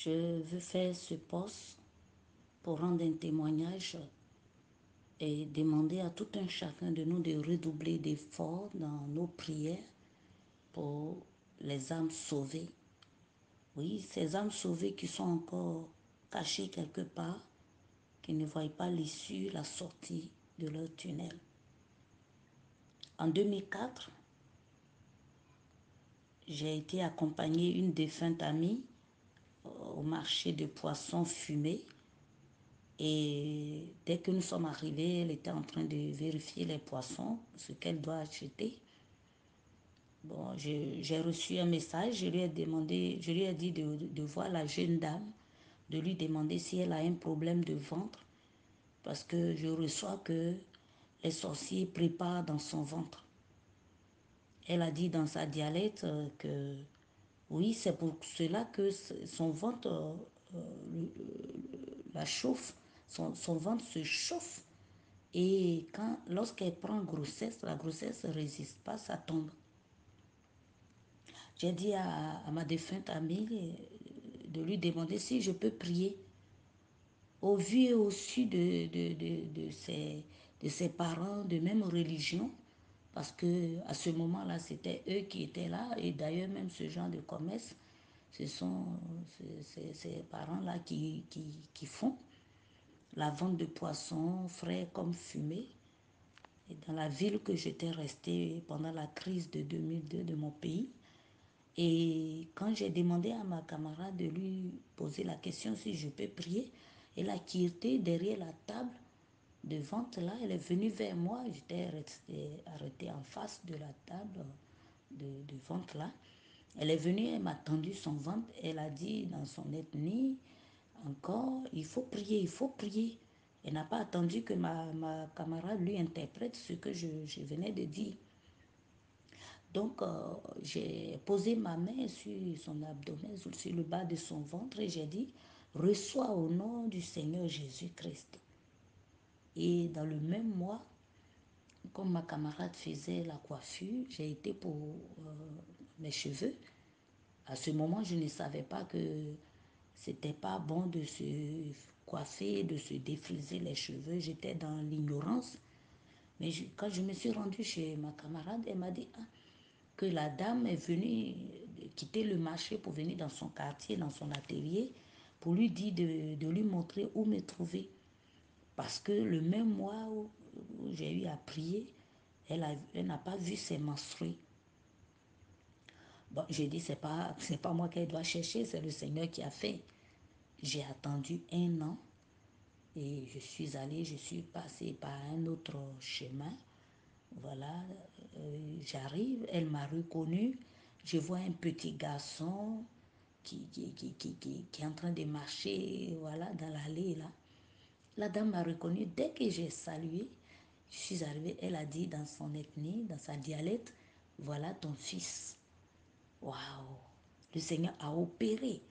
Je veux faire ce poste pour rendre un témoignage et demander à tout un chacun de nous de redoubler d'efforts dans nos prières pour les âmes sauvées. Oui, ces âmes sauvées qui sont encore cachées quelque part, qui ne voient pas l'issue, la sortie de leur tunnel. En 2004, j'ai été accompagner une défunte amie au marché de poissons fumés. Et dès que nous sommes arrivés, elle était en train de vérifier les poissons, ce qu'elle doit acheter. Bon, j'ai reçu un message, je lui ai demandé, je lui ai dit de voir la jeune dame, de lui demander si elle a un problème de ventre, parce que je reçois que les sorciers préparent dans son ventre. Elle a dit dans sa dialecte que oui, c'est pour cela que son ventre la chauffe, son ventre se chauffe. Et lorsqu'elle prend grossesse, la grossesse ne résiste pas, ça tombe. J'ai dit à ma défunte amie de lui demander si je peux prier au vu et au su de ses parents de même religion, parce que à ce moment-là, c'était eux qui étaient là, et d'ailleurs même ce genre de commerce, ce sont ces parents-là qui font la vente de poissons frais comme fumés. Et dans la ville que j'étais restée pendant la crise de 2002 de mon pays. Et quand j'ai demandé à ma camarade de lui poser la question si je peux prier, elle a quitté derrière la table de vente là. Elle est venue vers moi. J'étais arrêtée en face de la table de vente là. Elle est venue, elle m'a tendu son ventre. Elle a dit dans son ethnie encore, il faut prier, il faut prier. Elle n'a pas attendu que ma camarade lui interprète ce que je venais de dire. Donc, j'ai posé ma main sur son abdomen, sur le bas de son ventre et j'ai dit, reçois au nom du Seigneur Jésus-Christ. Et dans le même mois, comme ma camarade faisait la coiffure, j'ai été pour mes cheveux. À ce moment, je ne savais pas que c'était pas bon de se coiffer, de se défriser les cheveux. J'étais dans l'ignorance. Mais quand je me suis rendue chez ma camarade, elle m'a dit que la dame est venue quitter le marché pour venir dans son quartier, dans son atelier, pour lui dire de lui montrer où me trouver. Parce que le même mois où j'ai eu à prier, elle n'a pas vu ses menstrues. Bon, j'ai dit, c'est pas moi qu'elle doit chercher, c'est le Seigneur qui a fait. J'ai attendu 1 an et je suis allée, je suis passée par un autre chemin. Voilà, j'arrive, elle m'a reconnue. Je vois un petit garçon qui est en train de marcher, voilà, dans l'allée là. La dame m'a reconnue. Dès que j'ai salué, je suis arrivée, elle a dit dans son ethnie, dans sa dialecte, voilà ton fils. Waouh! Le Seigneur a opéré.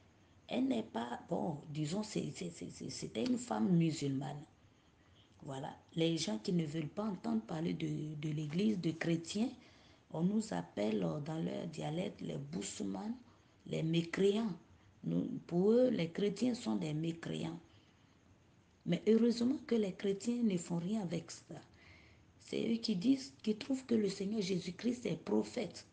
Elle n'est pas, bon, disons, c'était une femme musulmane. Voilà. Les gens qui ne veulent pas entendre parler de l'église, de chrétiens, on nous appelle dans leur dialecte les boussoumans, les mécréants. Pour eux, les chrétiens sont des mécréants. Mais heureusement que les chrétiens ne font rien avec ça. C'est eux qui disent, qui trouvent que le Seigneur Jésus-Christ est prophète.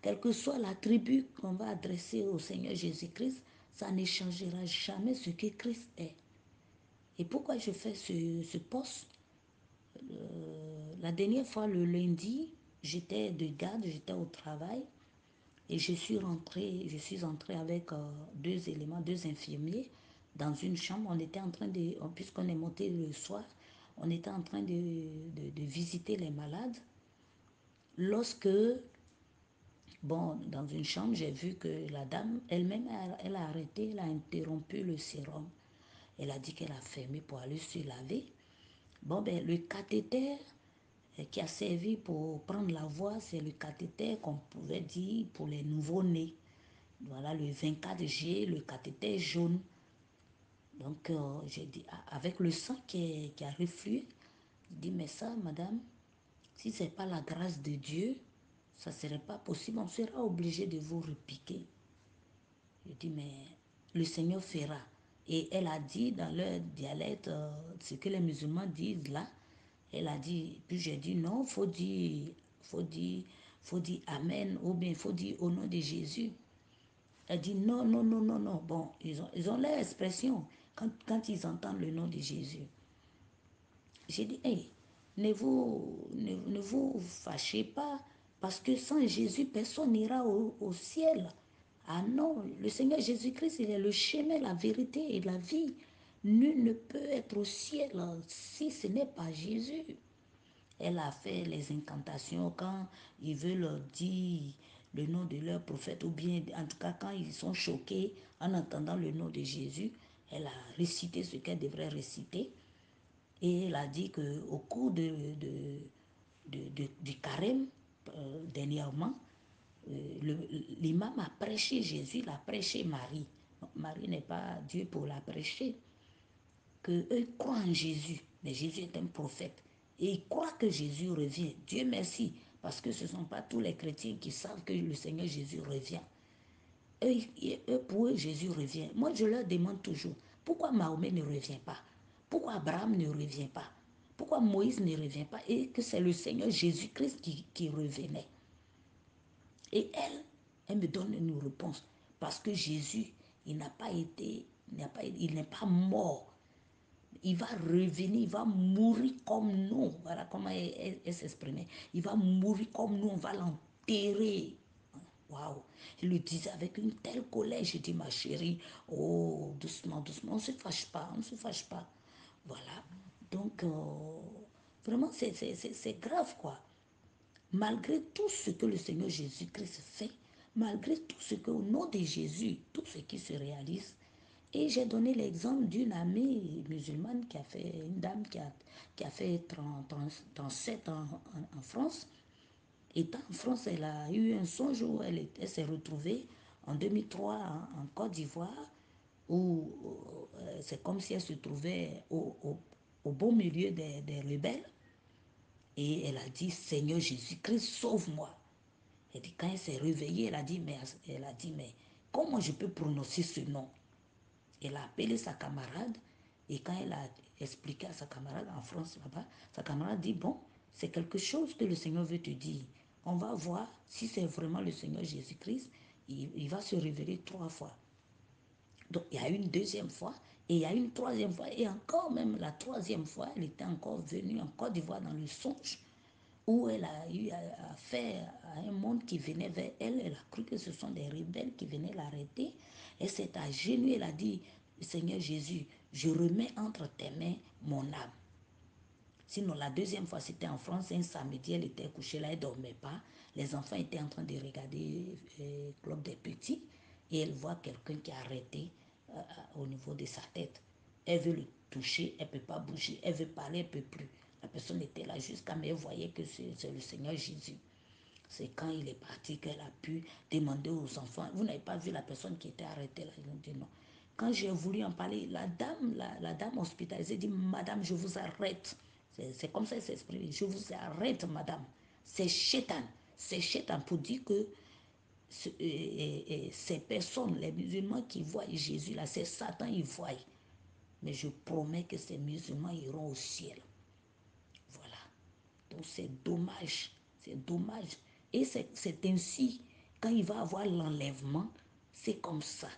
Quelle que soit la tribu qu'on va adresser au Seigneur Jésus-Christ, ça ne changera jamais ce que Christ est. Et pourquoi je fais ce poste? La dernière fois, le lundi, j'étais de garde, j'étais au travail et je suis entrée avec 2 éléments, 2 infirmiers dans une chambre. On était en train de, puisqu'on est monté le soir, on était en train de visiter les malades. Lorsque, bon, dans une chambre, j'ai vu que la dame elle-même, elle a arrêté, elle a interrompu le sérum. Elle a dit qu'elle a fermé pour aller se laver. Bon, ben, le cathéter qui a servi pour prendre la voix, c'est le cathéter qu'on pouvait dire pour les nouveaux-nés. Voilà, le 24G, le cathéter jaune. Donc, j'ai dit, avec le sang qui a reflué, j'ai dit, mais ça, madame, si ce n'est pas la grâce de Dieu, ça ne serait pas possible. On sera obligé de vous repiquer. Je dis, mais le Seigneur fera. Et elle a dit dans leur dialecte, ce que les musulmans disent là, elle a dit, puis j'ai dit non, faut dire, faut dire Amen, ou bien il faut dire au nom de Jésus. Elle dit non, non, non, non, non. Bon, ils ont leur expression quand ils entendent le nom de Jésus. J'ai dit, hey, ne vous fâchez pas, parce que sans Jésus, personne n'ira au ciel. Ah non, le Seigneur Jésus-Christ, il est le chemin, la vérité et la vie. Nul ne peut être au ciel si ce n'est pas Jésus. Elle a fait les incantations quand ils veulent dire le nom de leur prophète, ou bien en tout cas quand ils sont choqués en entendant le nom de Jésus. Elle a récité ce qu'elle devrait réciter. Et elle a dit qu'au cours du carême, dernièrement, l'imam a prêché Jésus, il a prêché Marie. Marie n'est pas Dieu pour la prêcher. Qu'eux croient en Jésus, mais Jésus est un prophète. Et ils croient que Jésus revient. Dieu merci, parce que ce ne sont pas tous les chrétiens qui savent que le Seigneur Jésus revient. Pour eux, Jésus revient. Moi, je leur demande toujours, pourquoi Mahomet ne revient pas? Pourquoi Abraham ne revient pas? Pourquoi Moïse ne revient pas? Et que c'est le Seigneur Jésus-Christ qui revenait. Et elle me donne une réponse. Parce que Jésus, il n'est pas mort. Il va revenir, il va mourir comme nous. Voilà comment elle s'exprimait. Il va mourir comme nous, on va l'enterrer. Waouh! Il le disait avec une telle colère. J'ai dit, ma chérie, oh, doucement, doucement, on ne se fâche pas, on ne se fâche pas. Voilà. Donc, vraiment, c'est grave, quoi. Malgré tout ce que le Seigneur Jésus-Christ fait, malgré tout ce que, au nom de Jésus, tout ce qui se réalise, et j'ai donné l'exemple d'une amie musulmane qui a fait, une dame qui a fait 37 ans en France. Étant en France, elle a eu un songe où elle s'est retrouvée en 2003 en Côte d'Ivoire, où c'est comme si elle se trouvait au beau milieu des rebelles. Et elle a dit, Seigneur Jésus-Christ, sauve-moi. Elle dit, quand elle s'est réveillée, elle a dit, mais comment je peux prononcer ce nom? Elle a appelé sa camarade et quand elle a expliqué à sa camarade en France là-bas, sa camarade dit, bon, c'est quelque chose que le Seigneur veut te dire. On va voir si c'est vraiment le Seigneur Jésus-Christ. Il va se révéler 3 fois. Donc il y a une deuxième fois et il y a une troisième fois. Et encore même la troisième fois, elle était encore venue en Côte d'Ivoire dans le songe où elle a eu affaire à un monde qui venait vers elle. Elle a cru que ce sont des rebelles qui venaient l'arrêter. Elle s'est agenouillée, elle a dit, Seigneur Jésus, je remets entre tes mains mon âme. Sinon, la deuxième fois, c'était en France, un samedi, elle était couchée là, elle ne dormait pas. Les enfants étaient en train de regarder Club des Petits et elle voit quelqu'un qui est arrêté au niveau de sa tête. Elle veut le toucher, elle ne peut pas bouger. Elle veut parler, elle ne peut plus. La personne était là jusqu'à, mais elle voyait que c'est le Seigneur Jésus. C'est quand il est parti qu'elle a pu demander aux enfants. Vous n'avez pas vu la personne qui était arrêtée là? Ils ont dit non. Quand j'ai voulu en parler, la dame hospitalisée dit, Madame, je vous arrête. C'est comme ça qu'elle s'exprime. Je vous arrête, Madame. C'est chétan. C'est chétan pour dire que ces personnes, les musulmans qui voient Jésus là, c'est Satan, ils voient. Mais je promets que ces musulmans iront au ciel. Voilà. Donc c'est dommage. C'est dommage. Et c'est ainsi, quand il va avoir l'enlèvement, c'est comme ça.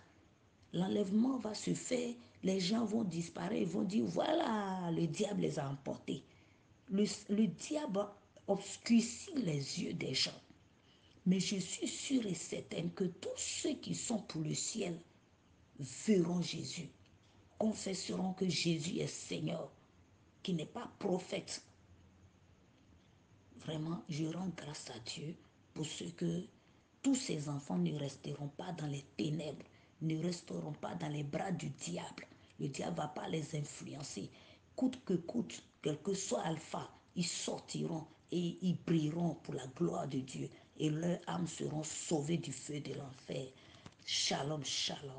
L'enlèvement va se faire, les gens vont disparaître, ils vont dire, voilà, le diable les a emportés. Le diable obscurcit les yeux des gens. Mais je suis sûr et certain que tous ceux qui sont pour le ciel verront Jésus, confesseront que Jésus est Seigneur, qui n'est pas prophète. Vraiment, je rends grâce à Dieu pour ce que tous ces enfants ne resteront pas dans les ténèbres, ne resteront pas dans les bras du diable. Le diable ne va pas les influencer. Coûte que coûte, quel que soit alpha, ils sortiront et ils brilleront pour la gloire de Dieu et leurs âmes seront sauvées du feu de l'enfer. Shalom, shalom.